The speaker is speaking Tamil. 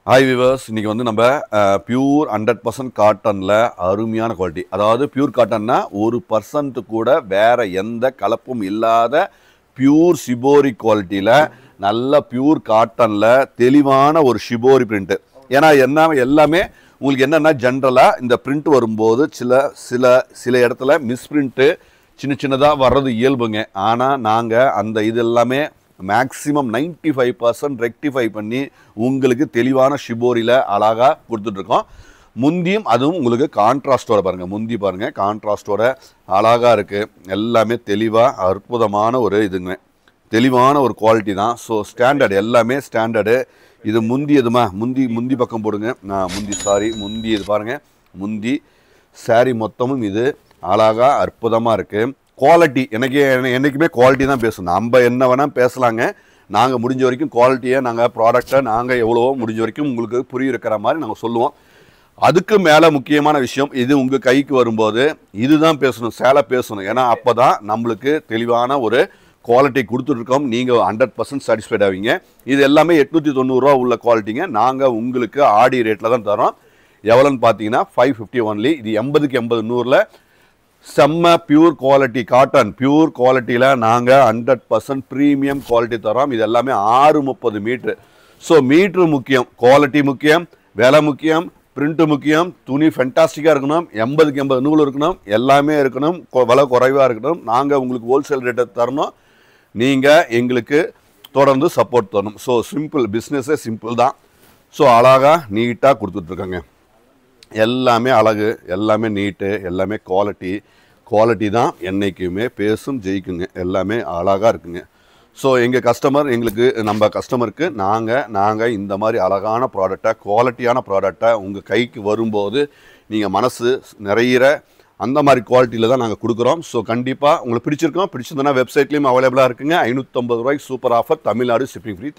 ஹாய் விவர்ஸ், இன்னைக்கு வந்து நம்ம பியூர் 100% காட்டனில் அருமையான குவாலிட்டி. அதாவது பியூர் காட்டன்னா 1% கூட வேற எந்த கலப்பும் இல்லாத பியூர் ஷிபோரி குவாலிட்டியில் நல்ல பியூர் காட்டனில் தெளிவான ஒரு ஷிபோரி பிரிண்ட்டு. ஏன்னா எல்லாமே உங்களுக்கு என்னென்னா ஜென்ரலாக இந்த பிரிண்ட் வரும்போது சில இடத்துல மிஸ்பிரிண்ட்டு சின்னதாக வர்றது இயல்புங்க. ஆனால் நாங்கள் அந்த இது எல்லாமே மேக்ஸிமம் 95% ரெக்டிஃபை பண்ணி உங்களுக்கு தெளிவான ஷிபோரியில் அழகாக கொடுத்துட்ருக்கோம். முந்தியும் அதுவும் உங்களுக்கு கான்ட்ராஸ்டோட பாருங்கள், முந்தி பாருங்கள் கான்ட்ராஸ்டோட அழகாக இருக்குது. எல்லாமே தெளிவாக அற்புதமான ஒரு இதுங்க, தெளிவான ஒரு குவாலிட்டி தான். ஸோ ஸ்டாண்டர்டு, எல்லாமே ஸ்டாண்டர்டு. இது முந்தி எதுமா முந்தி பக்கம் போடுங்க. முந்தி இது பாருங்கள், முந்தி சாரி மொத்தமும் இது அழகாக அற்புதமாக இருக்குது. குவாலிட்டி என்றைக்குமே குவாலிட்டி தான் பேசணும். நம்ம என்ன வேணால் பேசலாங்க. நாங்கள் முடிஞ்ச வரைக்கும் குவாலிட்டியை, நாங்கள் ப்ராடக்டை நாங்கள் எவ்வளவோ முடிஞ்ச வரைக்கும் உங்களுக்கு புரியிருக்கிற மாதிரி நாங்கள் சொல்லுவோம். அதுக்கு மேலே முக்கியமான விஷயம், இது உங்கள் கைக்கு வரும்போது இதுதான் பேசணும், சேலை பேசணும். ஏன்னா அப்போ தான் நம்மளுக்கு தெளிவான ஒரு குவாலிட்டி கொடுத்துட்ருக்கோம். நீங்கள் 100% சாட்டிஸ்ஃபைட் ஆவீங்க. இது எல்லாமே 890 ரூபா உள்ள குவாலிட்டிங்க. நாங்கள் உங்களுக்கு ஆடி ரேட்டில் தான் தரோம். எவ்வளோன்னு பார்த்தீங்கன்னா 550 ஒன்லி. இது 80க்கு 80 100ல் செம்ம பியூர் குவாலிட்டி காட்டன். பியூர் குவாலிட்டியில் நாங்கள் 100% ப்ரீமியம் குவாலிட்டி தரோம். இது எல்லாமே 630 மீட்ரு. ஸோ மீட்ரு முக்கியம், குவாலிட்டி முக்கியம், விலை முக்கியம், பிரிண்ட்டு முக்கியம், துணி ஃபென்டாஸ்டிக்காக இருக்கணும், 80க்கு 80 நூல் இருக்கணும், எல்லாமே இருக்கணும், விலை குறைவாக இருக்கணும். நாங்கள் உங்களுக்கு ஹோல்சேல் ரேட்டை தரணும், நீங்கள் எங்களுக்கு தொடர்ந்து சப்போர்ட் தரணும். ஸோ சிம்பிள், பிஸ்னஸே சிம்பிள் தான். ஸோ அழகாக நீட்டாக கொடுத்துட்ருக்காங்க. எல்லாமே அழகு, எல்லாமே நீட்டு, எல்லாமே குவாலிட்டி தான் என்றைக்குமே பேசும், ஜெயிக்குங்க. எல்லாமே அழகாக இருக்குங்க. ஸோ நம்ம கஸ்டமருக்கு நாங்கள் இந்த மாதிரி அழகான ப்ராடக்டை, குவாலிட்டியான ப்ராடக்டை உங்கள் கைக்கு வரும்போது நீங்கள் மனசு நிறையிற அந்த மாதிரி குவாலிட்டியில் தான் நாங்கள் கொடுக்குறோம். ஸோ கண்டிப்பாக உங்களுக்கு பிடிச்சிருந்ததுன்னா வெப்சைட்லேயும் அவைலபிளாக இருக்குங்க. 550 ரூபாய்க்கு super offer, Tamil Nadu shipping free.